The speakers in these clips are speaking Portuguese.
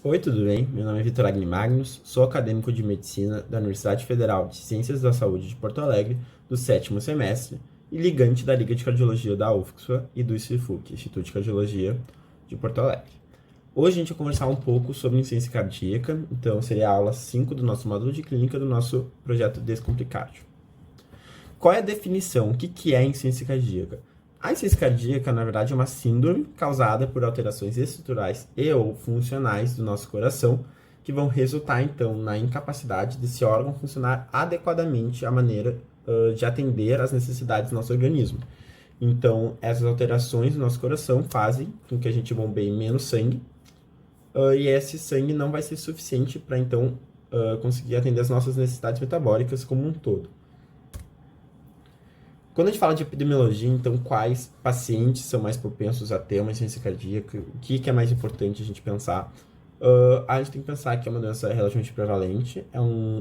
Oi, tudo bem? Meu nome é Vitor Agni Magnus, sou acadêmico de Medicina da Universidade Federal de Ciências da Saúde de Porto Alegre, do 7º semestre, e ligante da Liga de Cardiologia da UFSCA e do ICFUC, Instituto de Cardiologia de Porto Alegre. Hoje a gente vai conversar um pouco sobre insuficiência cardíaca, então seria a aula 5 do nosso módulo de clínica do nosso projeto Descomplicádio. Qual é a definição? O que é insuficiência cardíaca? A insuficiência cardíaca, na verdade, é uma síndrome causada por alterações estruturais e ou funcionais do nosso coração, que vão resultar, então, na incapacidade desse órgão funcionar adequadamente à maneira de atender às necessidades do nosso organismo. Então, essas alterações do nosso coração fazem com que a gente bombeie menos sangue, e esse sangue não vai ser suficiente para, então, conseguir atender as nossas necessidades metabólicas como um todo. Quando a gente fala de epidemiologia, então, quais pacientes são mais propensos a ter uma insuficiência cardíaca? O que é mais importante a gente pensar? A gente tem que pensar que é uma doença relativamente prevalente,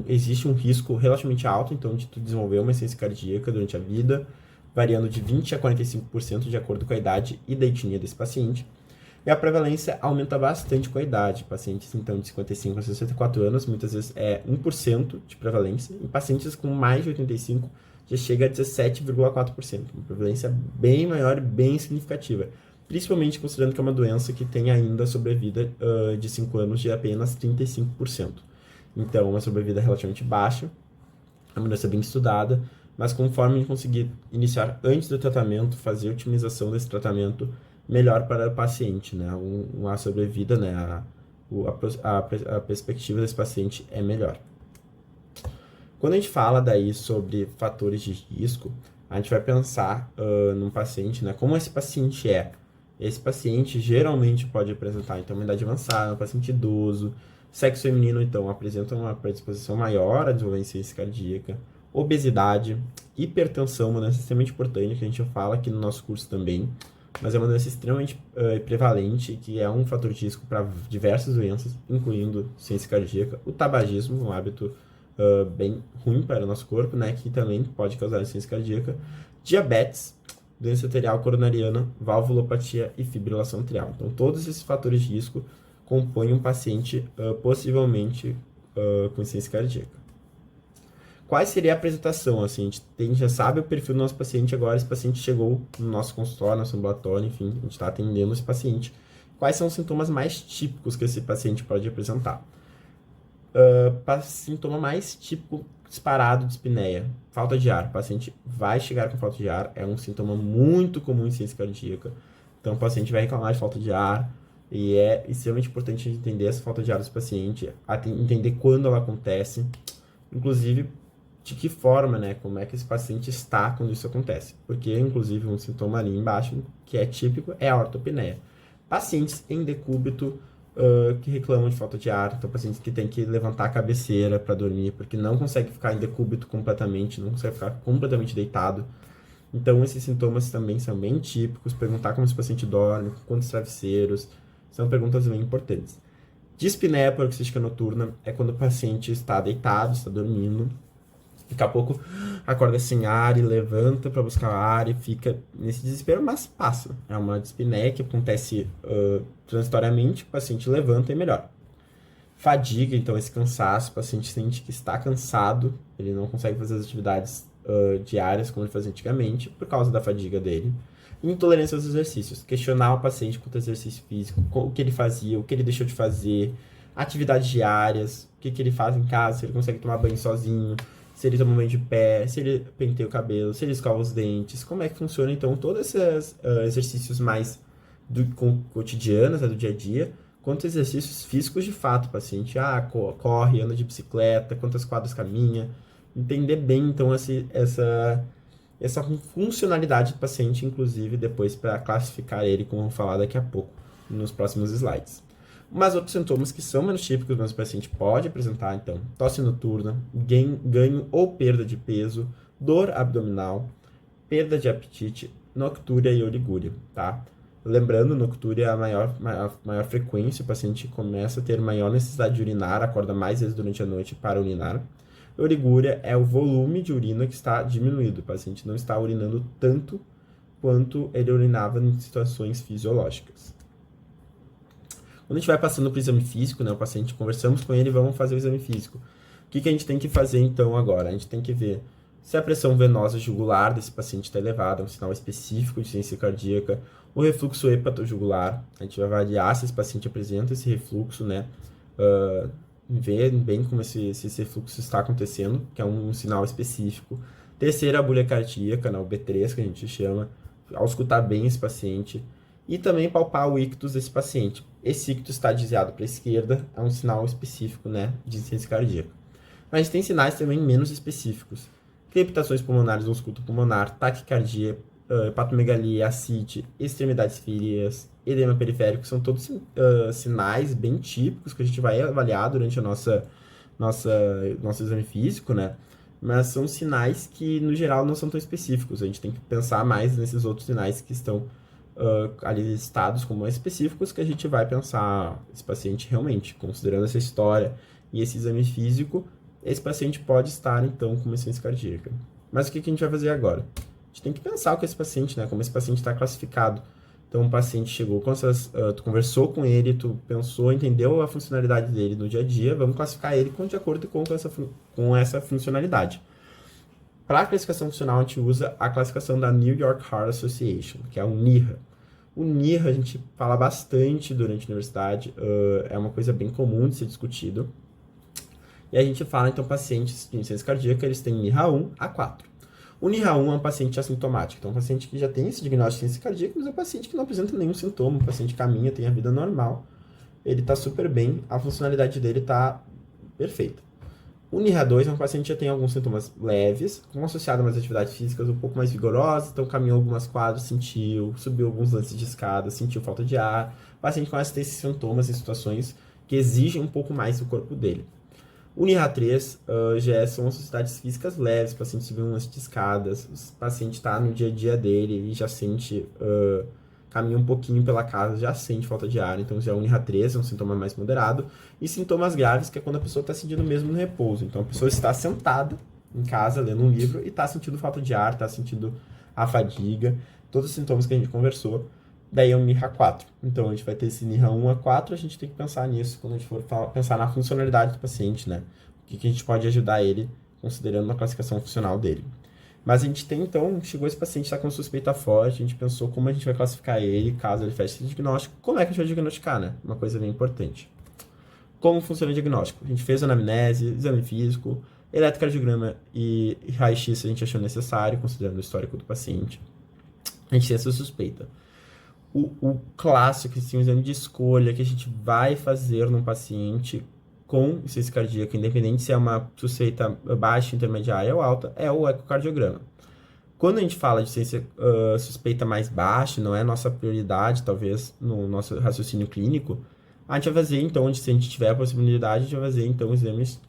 existe um risco relativamente alto, então, de tu desenvolver uma insuficiência cardíaca durante a vida, variando de 20% a 45% de acordo com a idade e da etnia desse paciente. E a prevalência aumenta bastante com a idade. Pacientes, então, de 55 a 64 anos, muitas vezes é 1% de prevalência. Em pacientes com mais de 85, já chega a 17,4%. Uma prevalência bem maior e bem significativa. Principalmente considerando que é uma doença que tem ainda sobrevida de 5 anos de apenas 35%. Então, uma sobrevida relativamente baixa. É uma doença bem estudada. Mas conforme a gente conseguir iniciar antes do tratamento, fazer a otimização desse tratamento, melhor para o paciente, né? Uma sobrevida, né? A perspectiva desse paciente é melhor. Quando a gente fala daí sobre fatores de risco, a gente vai pensar num paciente, né? Como esse paciente é. Esse paciente geralmente pode apresentar, então, uma idade avançada, um paciente idoso, sexo feminino, então, apresenta uma predisposição maior à desenvolver insuficiência cardíaca, obesidade, hipertensão, uma doença extremamente importante, que a gente fala aqui no nosso curso também, mas é uma doença extremamente prevalente, que é um fator de risco para diversas doenças, incluindo insuficiência cardíaca, o tabagismo, um hábito bem ruim para o nosso corpo, né, que também pode causar insuficiência cardíaca, diabetes, doença arterial coronariana, valvulopatia e fibrilação atrial. Então, todos esses fatores de risco compõem um paciente possivelmente com insuficiência cardíaca. Qual seria a apresentação? Assim, a gente já sabe o perfil do nosso paciente agora, esse paciente chegou no nosso consultório, nosso ambulatório, enfim, a gente está atendendo esse paciente. Quais são os sintomas mais típicos que esse paciente pode apresentar? Sintoma mais típico disparado de espineia, falta de ar. O paciente vai chegar com falta de ar, é um sintoma muito comum em insuficiência cardíaca. Então, o paciente vai reclamar de falta de ar, e é extremamente importante a gente entender essa falta de ar do paciente, entender quando ela acontece, inclusive de que forma, né? Como é que esse paciente está quando isso acontece. Porque, inclusive, um sintoma ali embaixo, que é típico, é a ortopneia. Pacientes em decúbito que reclamam de falta de ar, então pacientes que têm que levantar a cabeceira para dormir, porque não consegue ficar em decúbito completamente, não consegue ficar completamente deitado. Então, esses sintomas também são bem típicos. Perguntar como esse paciente dorme, quantos travesseiros, são perguntas bem importantes. Dispneia paroxística noturna é quando o paciente está deitado, está dormindo, daqui a pouco acorda sem ar e levanta para buscar ar e fica nesse desespero, mas passa. É uma dispneia que acontece transitoriamente, o paciente levanta e melhora. Fadiga, então esse cansaço, o paciente sente que está cansado, ele não consegue fazer as atividades diárias como ele fazia antigamente, por causa da fadiga dele. Intolerância aos exercícios, questionar o paciente quanto ao exercício físico, o que ele fazia, o que ele deixou de fazer, atividades diárias, o que ele faz em casa, se ele consegue tomar banho sozinho, se ele toma banho de pé, se ele penteia o cabelo, se ele escova os dentes, como é que funciona, então, todos esses exercícios mais cotidianos, né, do dia a dia, quanto exercícios físicos de fato, o paciente corre, anda de bicicleta, quantas quadras caminha, entender bem, então, essa funcionalidade do paciente, inclusive, depois para classificar ele, como eu vou falar daqui a pouco, nos próximos slides. Mas outros sintomas que são menos típicos, mas o paciente pode apresentar, então, tosse noturna, ganho ou perda de peso, dor abdominal, perda de apetite, noctúria e oliguria, tá? Lembrando, noctúria é a maior frequência, o paciente começa a ter maior necessidade de urinar, acorda mais vezes durante a noite para urinar. Oliguria é o volume de urina que está diminuído, o paciente não está urinando tanto quanto ele urinava em situações fisiológicas. Quando a gente vai passando para o exame físico, né, o paciente, conversamos com ele e vamos fazer o exame físico. O que a gente tem que fazer então agora? A gente tem que ver se a pressão venosa jugular desse paciente está elevada, é um sinal específico de insuficiência cardíaca, o refluxo hepatojugular, a gente vai avaliar se esse paciente apresenta esse refluxo, né? Ver bem como esse refluxo está acontecendo, que é um sinal específico. Terceira, a bolha cardíaca, né? O B3, que a gente chama, auscultar bem esse paciente. E também palpar o ictus desse paciente. Esse ictus está desviado para a esquerda, é um sinal específico, né, de insuficiência cardíaca. Mas a gente tem sinais também menos específicos. Crepitações pulmonares ou ausculto pulmonar, taquicardia, hepatomegalia, ascite, extremidades fíreas, edema periférico, são todos sinais bem típicos que a gente vai avaliar durante a nosso exame físico, né? Mas são sinais que, no geral, não são tão específicos. A gente tem que pensar mais nesses outros sinais que estão ali listados como mais específicos, que a gente vai pensar esse paciente realmente, considerando essa história e esse exame físico, esse paciente pode estar, então, com uma insuficiência cardíaca. Mas o que a gente vai fazer agora? A gente tem que pensar com esse paciente, né? Como esse paciente está classificado. Então, o paciente chegou com tu conversou com ele, tu pensou, entendeu a funcionalidade dele no dia a dia, vamos classificar ele de acordo com essa funcionalidade. Para a classificação funcional, a gente usa a classificação da New York Heart Association, que é o NYHA. O NYHA a gente fala bastante durante a universidade, é uma coisa bem comum de ser discutido. E a gente fala, então, pacientes de insuficiência cardíaca, eles têm NYHA 1 a 4. O NYHA 1 é um paciente assintomático, então é um paciente que já tem esse diagnóstico de insuficiência cardíaca, mas é um paciente que não apresenta nenhum sintoma, o paciente caminha, tem a vida normal, ele está super bem, a funcionalidade dele está perfeita. O NYHA 2 é um paciente que já tem alguns sintomas leves, associado a umas atividades físicas um pouco mais vigorosas, então caminhou algumas quadras, subiu alguns lances de escada, sentiu falta de ar. O paciente começa a ter esses sintomas em situações que exigem um pouco mais do corpo dele. O NYHA 3 já são atividades físicas leves, o paciente subiu um lance de escadas, o paciente está no dia a dia dele e já sente, caminha um pouquinho pela casa, já sente falta de ar, então já é o NYHA 3, é um sintoma mais moderado. E sintomas graves, que é quando a pessoa está sentindo mesmo no repouso. Então a pessoa está sentada em casa, lendo um livro, e está sentindo falta de ar, está sentindo a fadiga, todos os sintomas que a gente conversou. Daí é o NYHA 4. Então a gente vai ter esse NYHA 1 a 4, a gente tem que pensar nisso quando a gente for pensar na funcionalidade do paciente, né? O que a gente pode ajudar ele, considerando a classificação funcional dele. Mas a gente tem, então, chegou esse paciente, está com suspeita forte, a gente pensou como a gente vai classificar ele, caso ele feche esse diagnóstico, como é que a gente vai diagnosticar, né? Uma coisa bem importante. Como funciona o diagnóstico? A gente fez anamnese, exame físico, eletrocardiograma e raio-x a gente achou necessário, considerando o histórico do paciente. A gente tem essa suspeita. O clássico, assim, o exame de escolha que a gente vai fazer num paciente com insuficiência cardíaca, independente se é uma suspeita baixa, intermediária ou alta, é o ecocardiograma. Quando a gente fala de suspeita mais baixa, não é nossa prioridade, talvez, no nosso raciocínio clínico, a gente vai fazer, então, se a gente tiver a possibilidade, a gente vai fazer, então, exames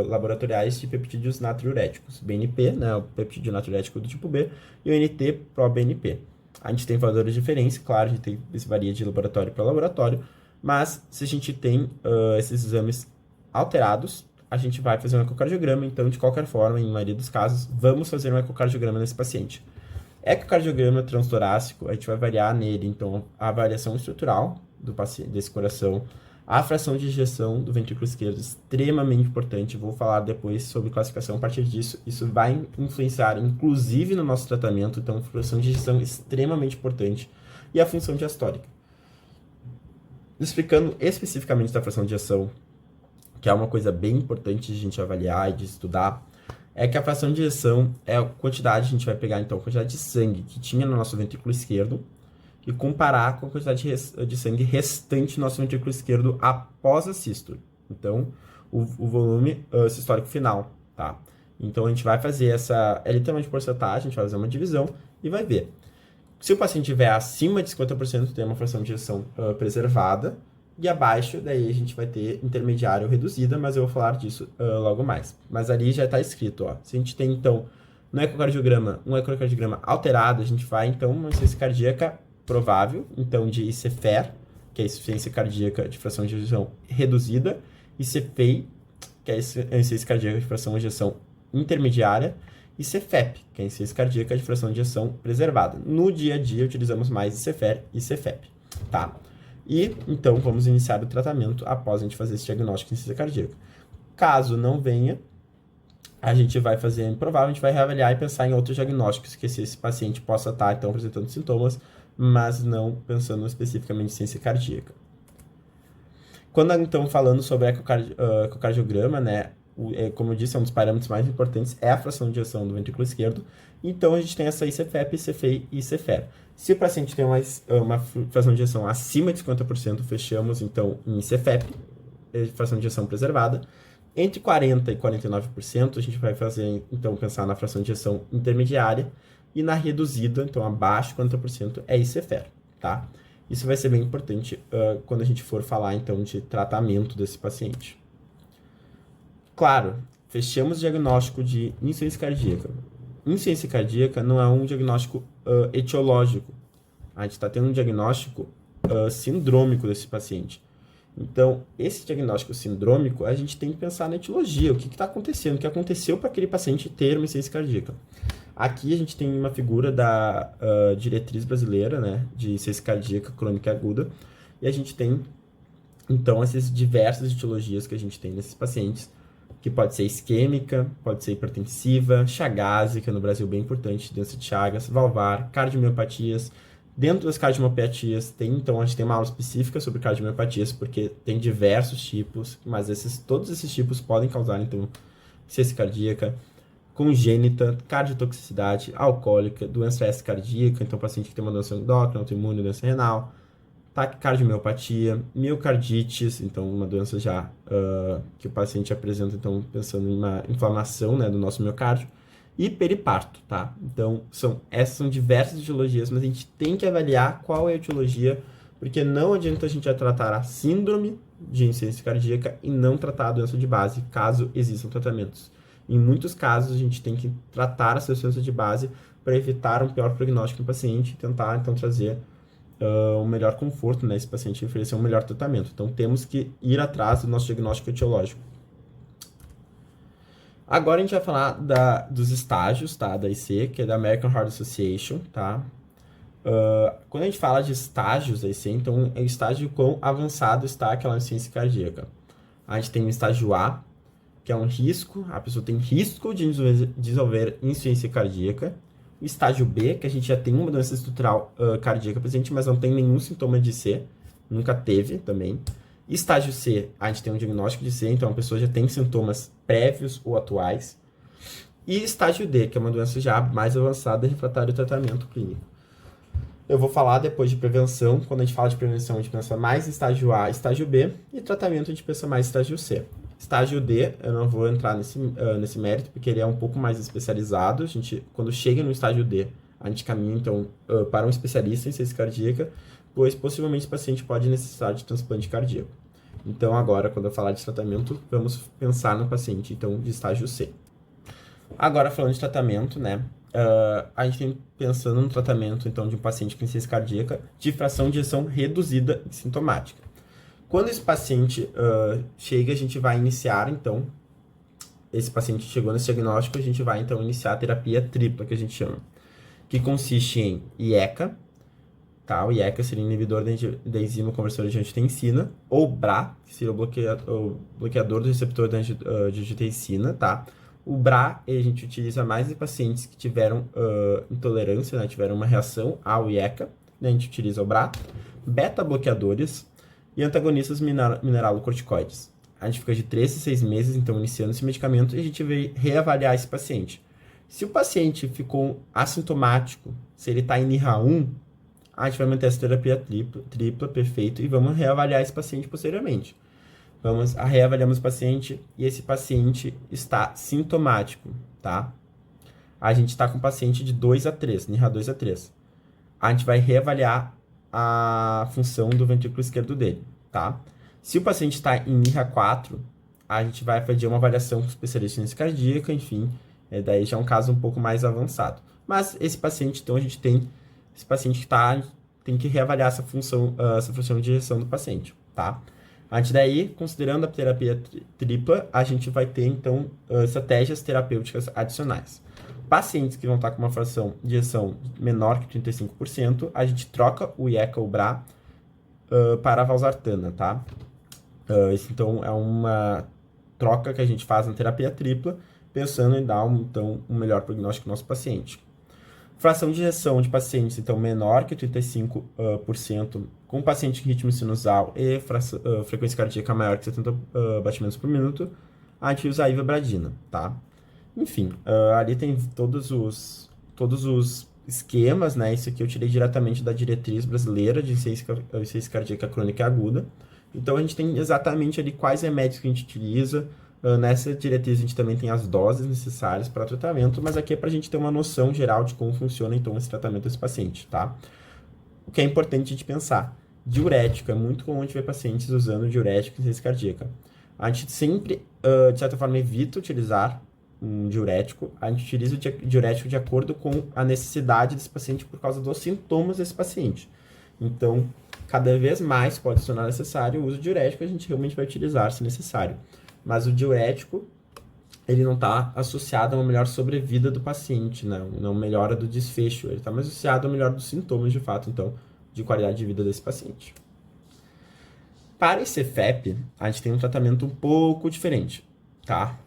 laboratoriais de peptídeos natriuréticos. BNP, né, o peptídeo natriurético do tipo B, e o NT-proBNP. A gente tem valores diferentes, claro, isso varia de laboratório para laboratório, mas se a gente tem esses exames alterados, a gente vai fazer um ecocardiograma, então, de qualquer forma, em maioria dos casos, vamos fazer um ecocardiograma nesse paciente. Ecocardiograma transtorácico, a gente vai avaliar nele, então, a variação estrutural do paciente, desse coração, a fração de ejeção do ventrículo esquerdo, extremamente importante, vou falar depois sobre classificação a partir disso, isso vai influenciar, inclusive, no nosso tratamento, então, a fração de ejeção é extremamente importante, e a função diastólica. Explicando especificamente da fração de ejeção, que é uma coisa bem importante de a gente avaliar e de estudar, é que a fração de ejeção é a quantidade, a gente vai pegar, então, a quantidade de sangue que tinha no nosso ventrículo esquerdo, e comparar com a quantidade de sangue restante no nosso ventrículo esquerdo após a sístole. Então, o volume sistólico final, tá? Então, a gente vai fazer é literalmente porcentagem, a gente vai fazer uma divisão e vai ver. Se o paciente tiver acima de 50%, tem uma fração de ejeção preservada, e abaixo, daí a gente vai ter intermediária ou reduzida, mas eu vou falar disso logo mais. Mas ali já está escrito, ó. Se a gente tem, então, no ecocardiograma, um ecocardiograma alterado, a gente vai, então, uma insuficiência cardíaca provável, então, de ICFER, que é a insuficiência cardíaca de fração de ejeção reduzida, ICFEI, que é a insuficiência cardíaca de fração de ejeção intermediária, e CFEP, que é a insuficiência cardíaca de fração de ejeção preservada. No dia a dia, utilizamos mais ICFER e CFEP, tá? E, então, vamos iniciar o tratamento após a gente fazer esse diagnóstico de insuficiência cardíaca. Caso não venha, a gente vai fazer, provavelmente vai reavaliar e pensar em outros diagnósticos que esse paciente possa estar, então, apresentando sintomas, mas não pensando especificamente em insuficiência cardíaca. Quando, então, falando sobre ecocardiograma, né, como eu disse, é um dos parâmetros mais importantes, é a fração de ejeção do ventrículo esquerdo. Então, a gente tem essa ICFEP, ICFEI e ICFER. Se o paciente tem uma fração de ejeção acima de 50%, fechamos, então, em ICFEP, fração de ejeção preservada. Entre 40% e 49%, a gente vai fazer, então, pensar na fração de ejeção intermediária. E na reduzida, então, abaixo de 40%, é ICFER, tá? Isso vai ser bem importante quando a gente for falar, então, de tratamento desse paciente. Claro, fechamos o diagnóstico de insuficiência cardíaca. Insuficiência cardíaca não é um diagnóstico etiológico. A gente está tendo um diagnóstico sindrômico desse paciente. Então, esse diagnóstico sindrômico, a gente tem que pensar na etiologia, o que está acontecendo, o que aconteceu para aquele paciente ter uma insuficiência cardíaca. Aqui a gente tem uma figura da diretriz brasileira, né, de insuficiência cardíaca crônica e aguda, e a gente tem, então, essas diversas etiologias que a gente tem nesses pacientes, que pode ser isquêmica, pode ser hipertensiva, chagásica, no Brasil bem importante, doença de Chagas, valvar, cardiomiopatias. Dentro das cardiomiopatias, então, a gente tem uma aula específica sobre cardiomiopatias, porque tem diversos tipos, mas todos esses tipos podem causar, então, insuficiência cardíaca, congênita, cardiotoxicidade, alcoólica, doença S cardíaca, então paciente que tem uma doença endócrina, autoimune, doença renal, taquicardiomiopatía, miocardites, então uma doença já que o paciente apresenta, então pensando em uma inflamação, né, do nosso miocárdio, e periparto, tá? Então essas são diversas etiologias, mas a gente tem que avaliar qual é a etiologia, porque não adianta a gente tratar a síndrome de insuficiência cardíaca e não tratar a doença de base, caso existam tratamentos. Em muitos casos, a gente tem que tratar essa doença de base para evitar um pior prognóstico no paciente e tentar, então, trazer um melhor conforto nesse paciente e oferecer um melhor tratamento. Então, temos que ir atrás do nosso diagnóstico etiológico. Agora, a gente vai falar dos estágios, tá, da IC, que é da American Heart Association, tá? Quando a gente fala de estágios da IC, então, é o estágio quão avançado está aquela insuficiência cardíaca. A gente tem o estágio A, que é um risco, a pessoa tem risco de desenvolver insuficiência cardíaca. O estágio B, que a gente já tem uma doença estrutural cardíaca presente, mas não tem nenhum sintoma de C, nunca teve também. Estágio C, a gente tem um diagnóstico de C, então a pessoa já tem sintomas prévios ou atuais. E estágio D, que é uma doença já mais avançada, refratário ao tratamento clínico. Eu vou falar depois de prevenção. Quando a gente fala de prevenção, a gente pensa mais em estágio A, estágio B, e tratamento a gente pensa mais em estágio C. Estágio D, eu não vou entrar nesse mérito, porque ele é um pouco mais especializado. A gente, quando chega no estágio D, a gente caminha, então, para um especialista em insuficiência cardíaca, pois possivelmente o paciente pode necessitar de transplante cardíaco. Então, agora, quando eu falar de tratamento, vamos pensar no paciente, então, de estágio C. Agora, falando de tratamento, né, a gente tem pensando no tratamento, então, de um paciente com insuficiência cardíaca de fração de ejeção reduzida e sintomática. Quando esse paciente chega, a gente vai iniciar, então, esse paciente chegou nesse diagnóstico, a gente vai, então, iniciar a terapia tripla, que a gente chama, que consiste em IECA, tá? O IECA seria inibidor da enzima conversora de angiotensina, ou BRA, que seria o bloqueador do receptor de angiotensina, tá? O BRA, a gente utiliza mais em pacientes que tiveram intolerância, né? Tiveram uma reação ao IECA, né? A gente utiliza o BRA. Beta-bloqueadores e antagonistas mineralocorticoides. A gente fica de 3 a 6 meses, então, iniciando esse medicamento, e a gente vai reavaliar esse paciente. Se o paciente ficou assintomático, se ele está em NIRA1, a gente vai manter essa terapia tripla, perfeito, e vamos reavaliar esse paciente posteriormente. Reavaliamos o paciente, e esse paciente está sintomático, tá? A gente está com o paciente de 2 a 3, NIRA 2 a 3. A gente vai reavaliar a função do ventrículo esquerdo dele, tá? Se o paciente está em NIRA 4, a gente vai fazer uma avaliação com especialista em insuficiência cardíaca, enfim, daí já é um caso um pouco mais avançado. Mas esse paciente, então, a gente tem esse paciente que tem que reavaliar essa função de injeção do paciente, tá? A gente daí, considerando a terapia tripla, a gente vai ter, então, estratégias terapêuticas adicionais. Pacientes que vão estar com uma fração de ejeção menor que 35%, a gente troca o IECA ou BRA para a valsartana, tá? Isso, então, é uma troca que a gente faz na terapia tripla, pensando em dar, então, um melhor prognóstico ao nosso paciente. Fração de ejeção de pacientes, então, menor que 35%, com paciente com ritmo sinusal e frequência cardíaca maior que 70 batimentos por minuto, a gente usa a ivabradina, tá? Enfim, ali tem todos os esquemas, né? Isso aqui eu tirei diretamente da diretriz brasileira de insuficiência cardíaca crônica e aguda. Então, a gente tem exatamente ali quais remédios que a gente utiliza. Nessa diretriz, a gente também tem as doses necessárias para tratamento, mas aqui é para a gente ter uma noção geral de como funciona, então, esse tratamento desse paciente, tá? O que é importante a gente pensar. Diurético, é muito comum a gente ver pacientes usando diurético em insuficiência cardíaca. A gente sempre, de certa forma, evita utilizar um diurético. A gente utiliza o diurético de acordo com a necessidade desse paciente por causa dos sintomas desse paciente. Então, cada vez mais pode se tornar necessário o uso de diurético, a gente realmente vai utilizar se necessário. Mas o diurético, ele não está associado a uma melhor sobrevida do paciente, não melhora do desfecho. Ele está mais associado a uma melhora dos sintomas, de fato, então, de qualidade de vida desse paciente. Para esse CFEP, a gente tem um tratamento um pouco diferente, tá?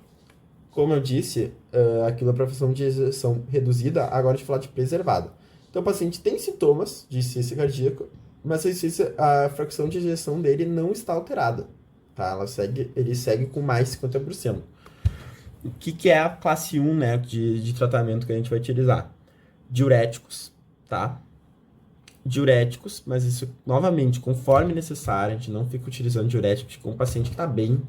Como eu disse, aquilo é para fração de ejeção reduzida, agora a gente falar de preservada. Então, o paciente tem sintomas de insuficiência cardíaca, mas a fração de ejeção dele não está alterada, tá? Ele segue com mais 50%. O que é a classe 1, né, de tratamento que a gente vai utilizar? Diuréticos, tá? Diuréticos, mas isso, novamente, conforme necessário, a gente não fica utilizando diuréticos com um paciente que está bem,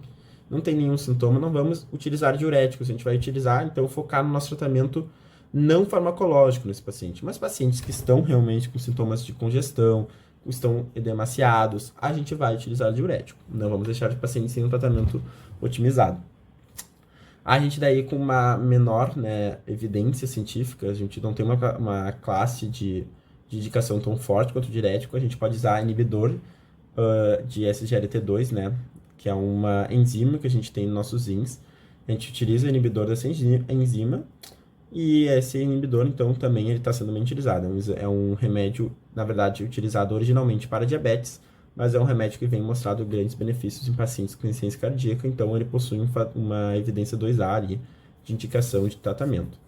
não tem nenhum sintoma, não vamos utilizar diuréticos, a gente vai utilizar, então, focar no nosso tratamento não farmacológico nesse paciente, mas pacientes que estão realmente com sintomas de congestão, estão edemaciados, a gente vai utilizar diurético, não vamos deixar de paciente sem um tratamento otimizado. A gente daí com uma menor, né, evidência científica, a gente não tem uma classe de indicação tão forte quanto o diurético, a gente pode usar inibidor de SGLT2, né, que é uma enzima que a gente tem nos nossos rins. A gente utiliza o inibidor dessa enzima e esse inibidor, então, também ele está sendo bem utilizado. É um remédio, na verdade, utilizado originalmente para diabetes, mas é um remédio que vem mostrado grandes benefícios em pacientes com insuficiência cardíaca, então ele possui uma evidência 2A ali de indicação de tratamento.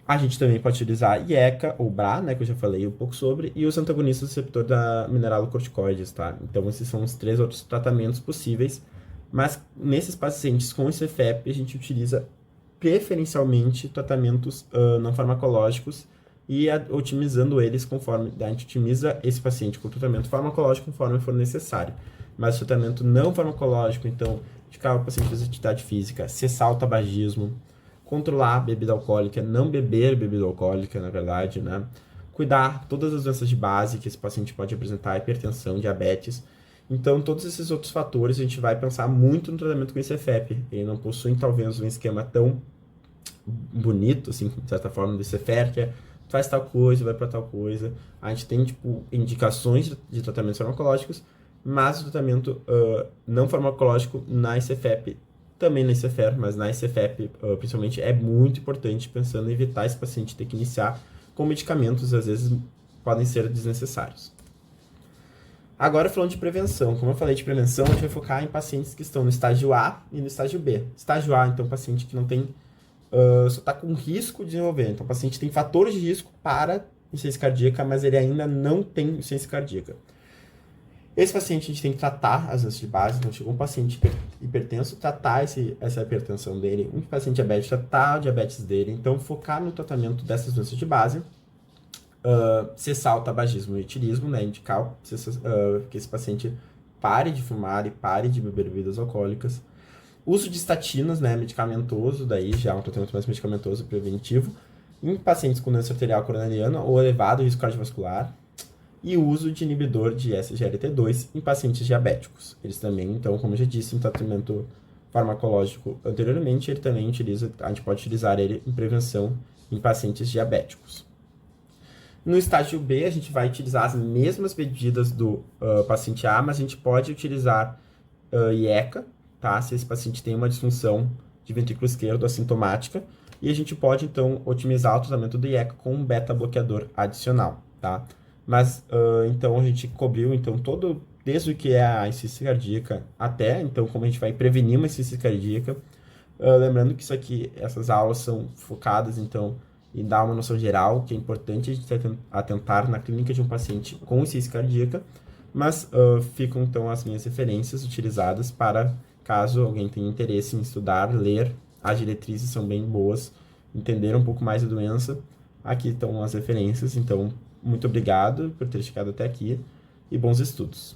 A gente também pode utilizar IECA ou BRA, né, que eu já falei um pouco sobre, e os antagonistas do receptor da mineralocorticoides, tá? Então, esses são os 3 outros tratamentos possíveis, mas nesses pacientes com esse CFEP, a gente utiliza preferencialmente tratamentos não farmacológicos e otimizando eles conforme a gente otimiza esse paciente com tratamento farmacológico conforme for necessário. Mas o tratamento não farmacológico, então, indicar o paciente fazer atividade física, cessar o tabagismo, controlar a bebida alcoólica, não beber bebida alcoólica, na verdade, né? Cuidar todas as doenças de base que esse paciente pode apresentar, hipertensão, diabetes. Então, todos esses outros fatores, a gente vai pensar muito no tratamento com esse CFEP. Ele não possui, talvez, um esquema tão bonito, assim, de certa forma, desse CFEP, que é faz tal coisa, vai para tal coisa. A gente tem, tipo, indicações de tratamentos farmacológicos, mas o tratamento não farmacológico na ICFEP, também na ICFER, mas na ICFEP, principalmente, é muito importante, pensando em evitar esse paciente ter que iniciar com medicamentos, às vezes, podem ser desnecessários. Agora, falando de prevenção. Como eu falei de prevenção, a gente vai focar em pacientes que estão no estágio A e no estágio B. Estágio A, então, paciente que não tem, só está com risco de desenvolver. Então, o paciente tem fatores de risco para insuficiência cardíaca, mas ele ainda não tem insuficiência cardíaca. Esse paciente a gente tem que tratar as doenças de base. Então, chegou um paciente hipertenso, tratar essa hipertensão dele. Um paciente diabético, tratar o diabetes dele. Então, focar no tratamento dessas doenças de base. Cessar o tabagismo e o etilismo, né? Indicar que esse paciente pare de fumar e pare de beber bebidas alcoólicas. Uso de estatinas, né? Medicamentoso, daí já um tratamento mais medicamentoso preventivo. Em pacientes com doença arterial coronariana ou elevado risco cardiovascular. E o uso de inibidor de SGLT2 em pacientes diabéticos. Eles também, então, como eu já disse, em tratamento farmacológico anteriormente, ele também a gente pode utilizar ele em prevenção em pacientes diabéticos. No estágio B, a gente vai utilizar as mesmas medidas do paciente A, mas a gente pode utilizar IECA, tá? Se esse paciente tem uma disfunção de ventrículo esquerdo assintomática, e a gente pode, então, otimizar o tratamento do IECA com um beta-bloqueador adicional, tá? Mas, então, a gente cobriu, então, todo, desde o que é a insuficiência cardíaca até, então, como a gente vai prevenir uma insuficiência cardíaca. Lembrando que isso aqui, essas aulas são focadas, então, em dar uma noção geral, que é importante a gente atentar na clínica de um paciente com insuficiência cardíaca, mas ficam, então, as minhas referências utilizadas para, caso alguém tenha interesse em estudar, ler, as diretrizes são bem boas, entender um pouco mais a doença. Aqui estão as referências, então, muito obrigado por ter chegado até aqui e bons estudos.